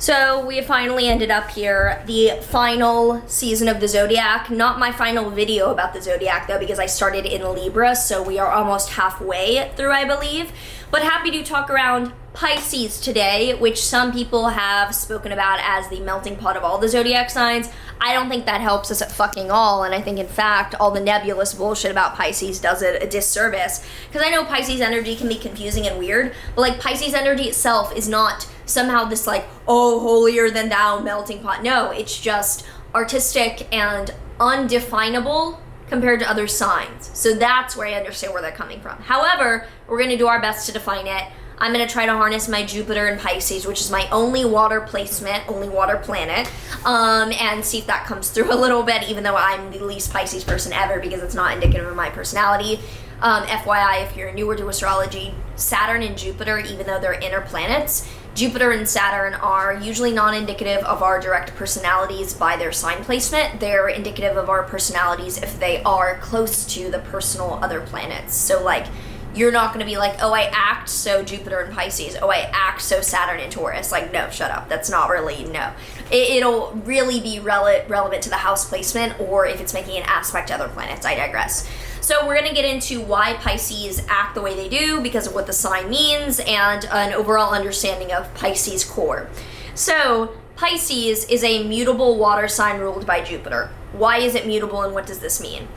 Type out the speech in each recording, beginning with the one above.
So we have finally ended up here, the final season of the Zodiac. Not my final video about the Zodiac though, because I started in Libra, so we are almost halfway through, I believe. But happy to talk around Pisces today, which some people have spoken about as the melting pot of all the Zodiac signs. I don't think that helps us at fucking all, and I think in fact all the nebulous bullshit about Pisces does it a disservice. Because I know Pisces energy can be confusing and weird, but like Pisces energy itself is not somehow this like, oh, holier than thou melting pot. No, it's just artistic and undefinable compared to other signs. So that's where I understand where they're coming from. However, we're gonna do our best to define it. I'm gonna try to harness my Jupiter in Pisces, which is my only water placement, only water planet, and see if that comes through a little bit, even though I'm the least Pisces person ever because it's not indicative of my personality. FYI, if you're newer to astrology, Saturn and Jupiter, even though they're inner planets, Jupiter and Saturn are usually non-indicative of our direct personalities by their sign placement. They're indicative of our personalities if they are close to the personal other planets. So like, you're not going to be like, oh, I act so Jupiter and Pisces. Oh, I act so Saturn and Taurus. Like, no, shut up. That's not really, no. It'll really be relevant to the house placement, or if it's making an aspect to other planets. I digress. So we're going to get into why Pisces act the way they do because of what the sign means and an overall understanding of Pisces core. So Pisces is a mutable water sign ruled by Jupiter. Why is it mutable and what does this mean?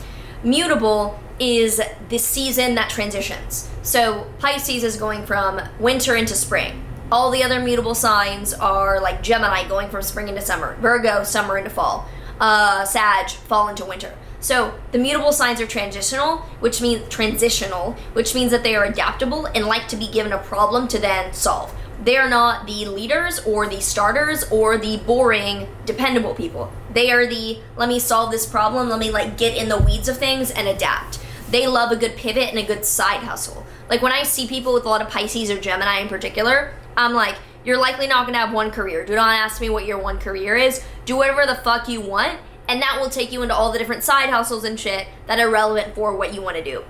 Mutable is the season that transitions. So Pisces is going from winter into spring. All the other mutable signs are like Gemini, going from spring into summer, Virgo, summer into fall, Sag, fall into winter. So the mutable signs are transitional, which means that they are adaptable and like to be given a problem to then solve. They are not the leaders or the starters or the boring, dependable people. They are the, let me solve this problem, let me like get in the weeds of things and adapt. They love a good pivot and a good side hustle. Like when I see people with a lot of Pisces or Gemini in particular, I'm like, you're likely not gonna have one career. Do not ask me what your one career is. Do whatever the fuck you want, and that will take you into all the different side hustles and shit that are relevant for what you wanna do.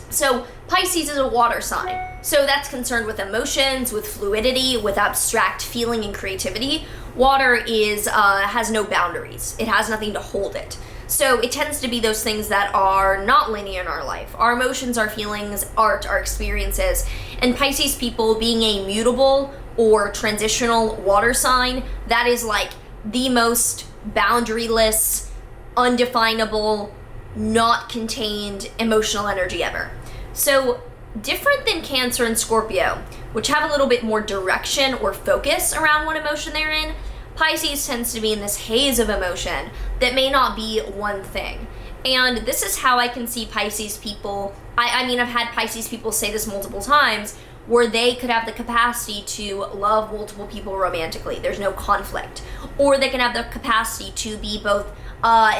So Pisces is a water sign. So that's concerned with emotions, with fluidity, with abstract feeling and creativity. Water is has no boundaries. It has nothing to hold it. So it tends to be those things that are not linear in our life. Our emotions, our feelings, art, our experiences. And Pisces people being a mutable or transitional water sign, that is like the most boundaryless, undefinable, not contained emotional energy ever. So different than Cancer and Scorpio, which have a little bit more direction or focus around what emotion they're in, Pisces tends to be in this haze of emotion that may not be one thing. And this is how I can see Pisces people, I mean, I've had Pisces people say this multiple times, where they could have the capacity to love multiple people romantically. There's no conflict. Or they can have the capacity to be both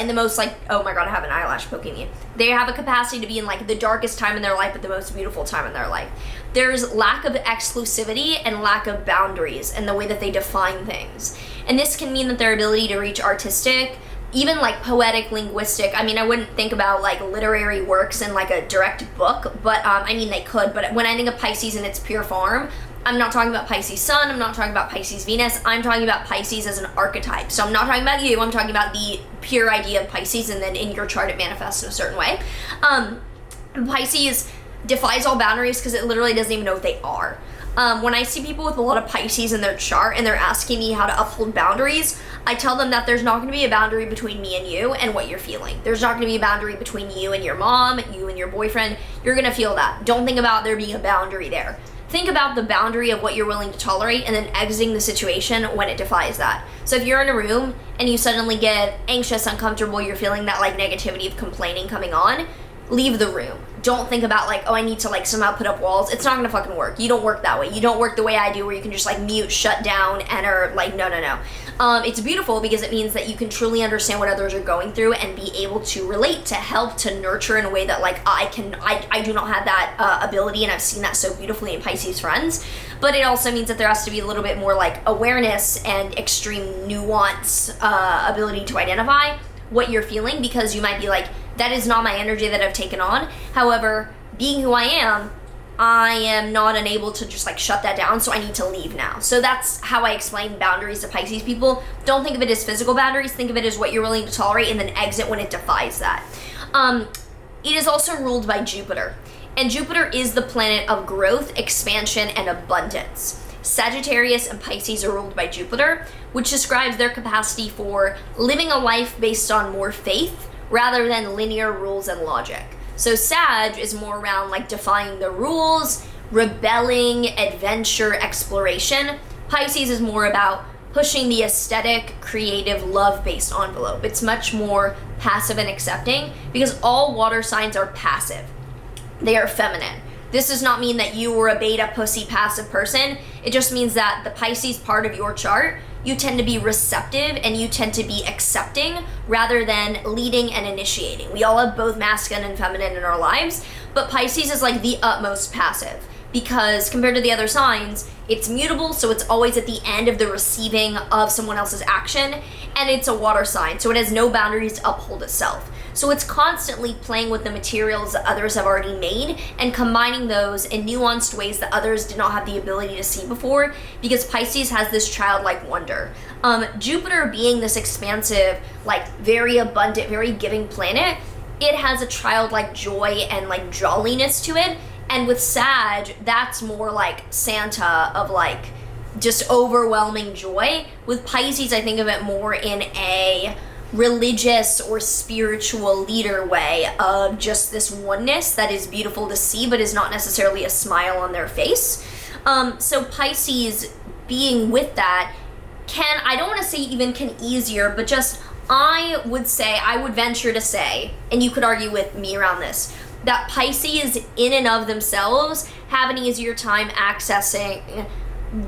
in the most like, oh my god, I have an eyelash poking me. They have a capacity to be in like the darkest time in their life but the most beautiful time in their life. There's lack of exclusivity and lack of boundaries in the way that they define things. And this can mean that their ability to reach artistic, even like poetic, linguistic, I mean, I wouldn't think about like literary works in like a direct book, but I mean, they could. But when I think of Pisces in its pure form, I'm not talking about Pisces Sun, I'm not talking about Pisces Venus, I'm talking about Pisces as an archetype. So I'm not talking about you, I'm talking about the pure idea of Pisces, and then in your chart it manifests in a certain way. Pisces defies all boundaries because it literally doesn't even know what they are. When I see people with a lot of Pisces in their chart and they're asking me how to uphold boundaries, I tell them that there's not going to be a boundary between me and you and what you're feeling. There's not going to be a boundary between you and your mom, you and your boyfriend. You're going to feel that. Don't think about there being a boundary there. Think about the boundary of what you're willing to tolerate and then exiting the situation when it defies that. So if you're in a room and you suddenly get anxious, uncomfortable, you're feeling that like negativity of complaining coming on, leave the room. Don't think about like, oh, I need to like somehow put up walls. It's not gonna fucking work. You don't work that way. You don't work the way I do where you can just like mute, shut down, enter, like, no. It's beautiful because it means that you can truly understand what others are going through and be able to relate, to help, to nurture in a way that like I do not have that ability, and I've seen that so beautifully in Pisces friends. But it also means that there has to be a little bit more like awareness and extreme nuance, ability to identify what you're feeling, because you might be like, that is not my energy that I've taken on. However, being who I am, I am not unable to just like shut that down, so I need to leave now. So that's how I explain boundaries to Pisces people. Don't think of it as physical boundaries, think of it as what you're willing to tolerate and then exit when it defies that. It is also ruled by Jupiter, and Jupiter is the planet of growth, expansion, and abundance. Sagittarius and Pisces are ruled by Jupiter, which describes their capacity for living a life based on more faith rather than linear rules and logic. So Sag is more around like defying the rules, rebelling, adventure, exploration. Pisces is more about pushing the aesthetic, creative, love-based envelope. It's much more passive and accepting because all water signs are passive. They are feminine. This does not mean that you were a beta, pussy, passive person. It just means that the Pisces part of your chart, you tend to be receptive and you tend to be accepting rather than leading and initiating. We all have both masculine and feminine in our lives, but Pisces is like the utmost passive because compared to the other signs, it's mutable, so it's always at the end of the receiving of someone else's action, and it's a water sign, so it has no boundaries to uphold itself. So it's constantly playing with the materials that others have already made and combining those in nuanced ways that others did not have the ability to see before, because Pisces has this childlike wonder. Jupiter being this expansive, like very abundant, very giving planet, it has a childlike joy and like jolliness to it. And with Sag, that's more like Santa of like just overwhelming joy. With Pisces, I think of it more in a religious or spiritual leader way of just this oneness that is beautiful to see but is not necessarily a smile on their face. So Pisces being with that can, I don't want to say even can easier, but just I would venture to say, and you could argue with me around this, that Pisces in and of themselves have an easier time accessing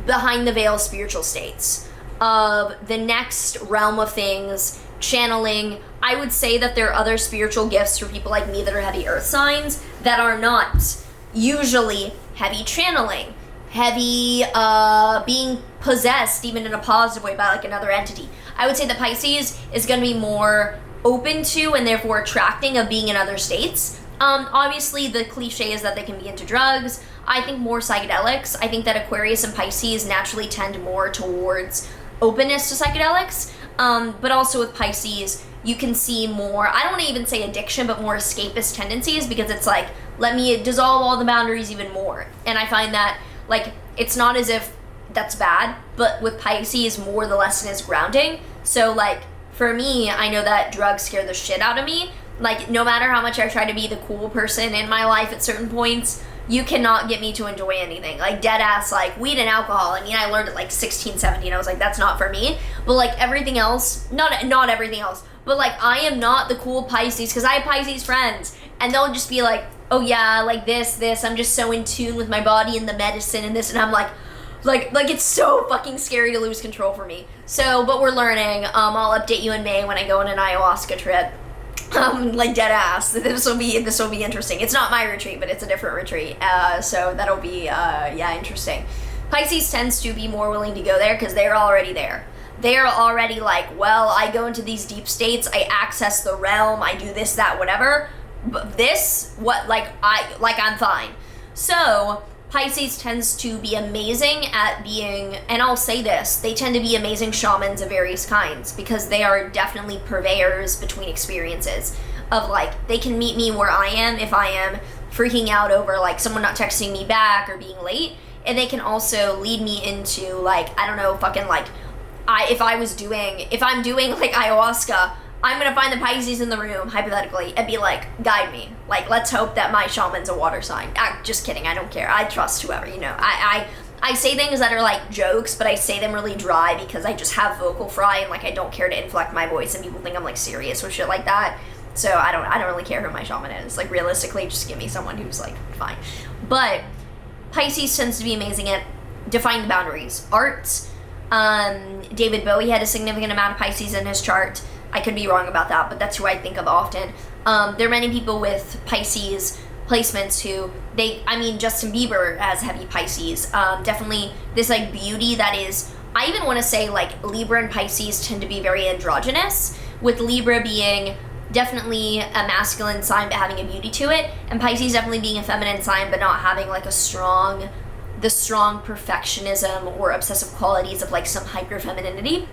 behind the veil spiritual states of the next realm of things, channeling. I would say that there are other spiritual gifts for people like me that are heavy earth signs that are not usually heavy channeling, heavy being possessed even in a positive way by like another entity. I would say that Pisces is going to be more open to and therefore attracting of being in other states. Obviously the cliche is that they can be into drugs. I think more psychedelics. I think that Aquarius and Pisces naturally tend more towards openness to psychedelics. But also with Pisces, you can see more, I don't want to even say addiction, but more escapist tendencies, because it's like, let me dissolve all the boundaries even more. And I find that, like, it's not as if that's bad, but with Pisces, more the lesson is grounding. So, like, for me, I know that drugs scare the shit out of me. Like, no matter how much I try to be the cool person in my life at certain points, you cannot get me to enjoy anything. Like, dead ass, like, weed and alcohol. I mean, I learned at, like, 16, 17. I was like, that's not for me. But, like, everything else, not everything else, but, like, I am not the cool Pisces, because I have Pisces friends, and they'll just be like, oh, yeah, like, this, I'm just so in tune with my body and the medicine and this, and I'm like, it's so fucking scary to lose control for me. So, but we're learning. I'll update you in May when I go on an ayahuasca trip. Like dead ass. This will be interesting. It's not my retreat, but it's a different retreat. So that'll be interesting. Pisces tends to be more willing to go there because they're already there. They're already like, well, I go into these deep states, I access the realm, I do this, that, whatever. But I'm fine. So Pisces tends to be amazing at being, and I'll say this, they tend to be amazing shamans of various kinds because they are definitely purveyors between experiences of like, they can meet me where I am if I am freaking out over like someone not texting me back or being late, and they can also lead me into like, I don't know, fucking like, if I'm doing like ayahuasca, I'm gonna find the Pisces in the room, hypothetically, and be like, guide me. Like, let's hope that my shaman's a water sign. Just kidding, I don't care. I trust whoever, you know. I say things that are like jokes, but I say them really dry because I just have vocal fry and like I don't care to inflect my voice and people think I'm like serious or shit like that. So I don't really care who my shaman is. Like realistically, just give me someone who's like fine. But Pisces tends to be amazing at defining the boundaries. Arts, David Bowie had a significant amount of Pisces in his chart. I could be wrong about that, but that's who I think of often. There are many people with Pisces placements who Justin Bieber has heavy Pisces. Definitely this like beauty that is, I even want to say like Libra and Pisces tend to be very androgynous, with Libra being definitely a masculine sign but having a beauty to it, and Pisces definitely being a feminine sign but not having like the strong perfectionism or obsessive qualities of like some hyper femininity.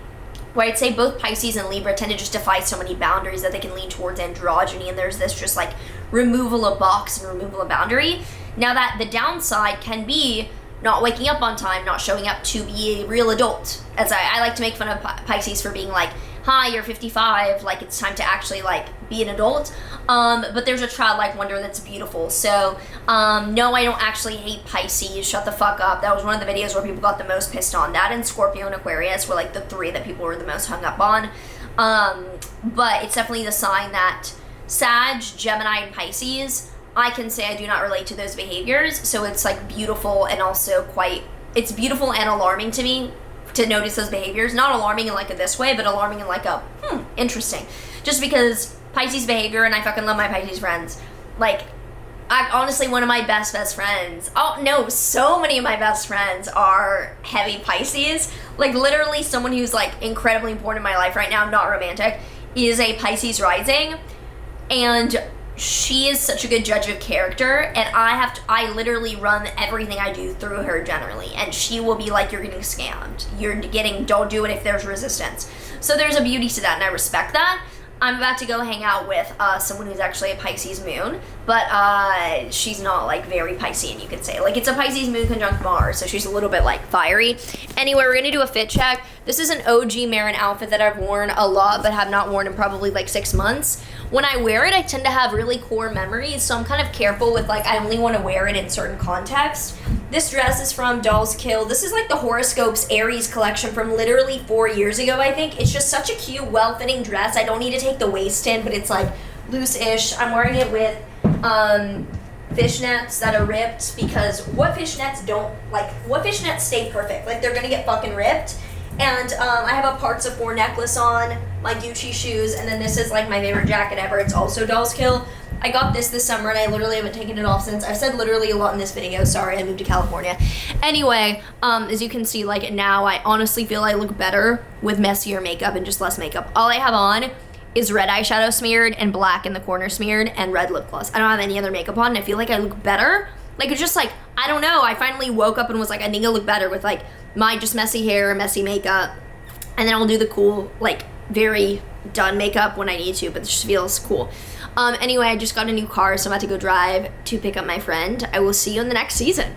Where I'd say both Pisces and Libra tend to just defy so many boundaries that they can lean towards androgyny, and there's this just like removal of box and removal of boundary. Now that the downside can be not waking up on time, not showing up to be a real adult. As I like to make fun of Pisces for being like, hi, you're 55, like it's time to actually like be an adult. But there's a childlike wonder that's beautiful. So no, I don't actually hate Pisces. Shut the fuck up. That was one of the videos where people got the most pissed on. That and Scorpio and Aquarius were like the three that people were the most hung up on. But it's definitely the sign that Sag, Gemini, and Pisces, I can say I do not relate to those behaviors. So it's like beautiful and also it's beautiful and alarming to me to notice those behaviors. Not alarming in like a this way, but alarming in like a, interesting. Just because Pisces behavior, and I fucking love my Pisces friends. Like, honestly, one of my best friends, so many of my best friends are heavy Pisces. Like, literally someone who's like incredibly important in my life right now, not romantic, is a Pisces rising. And she is such a good judge of character, and I literally run everything I do through her generally, and she will be like, you're getting scammed. Don't do it if there's resistance. So there's a beauty to that, and I respect that. I'm about to go hang out with someone who's actually a Pisces moon, but she's not like very Piscean, you could say. Like, it's a Pisces moon conjunct Mars, so she's a little bit like fiery. Anyway, we're gonna do a fit check. This is an OG Maren outfit that I've worn a lot, but have not worn in probably like 6 months. When I wear it, I tend to have really core memories, so I'm kind of careful with like, I only want to wear it in certain contexts. This dress is from Dolls Kill. This is like the Horoscopes Aries collection from literally 4 years ago, I think. It's just such a cute, well-fitting dress. I don't need to take the waist in, but it's like loose-ish. I'm wearing it with fishnets that are ripped, because what fishnets stay perfect? Like, they're gonna get fucking ripped. And I have a Parts of 4 necklace on, my Gucci shoes, and then this is like my favorite jacket ever. It's also Dolls Kill. I got this summer, and I literally haven't taken it off since. I've said literally a lot in this video. Sorry, I moved to California. Anyway, as you can see, like now I honestly feel I look better with messier makeup and just less makeup. All I have on is red eyeshadow smeared and black in the corner smeared and red lip gloss. I don't have any other makeup on, and I feel like I look better. Like, it's just like, I don't know. I finally woke up and was like, I think I look better with like my just messy hair, messy makeup, and then I'll do the cool, like, very done makeup when I need to, but it just feels cool. Anyway, I just got a new car, so I'm about to go drive to pick up my friend. I will see you in the next season.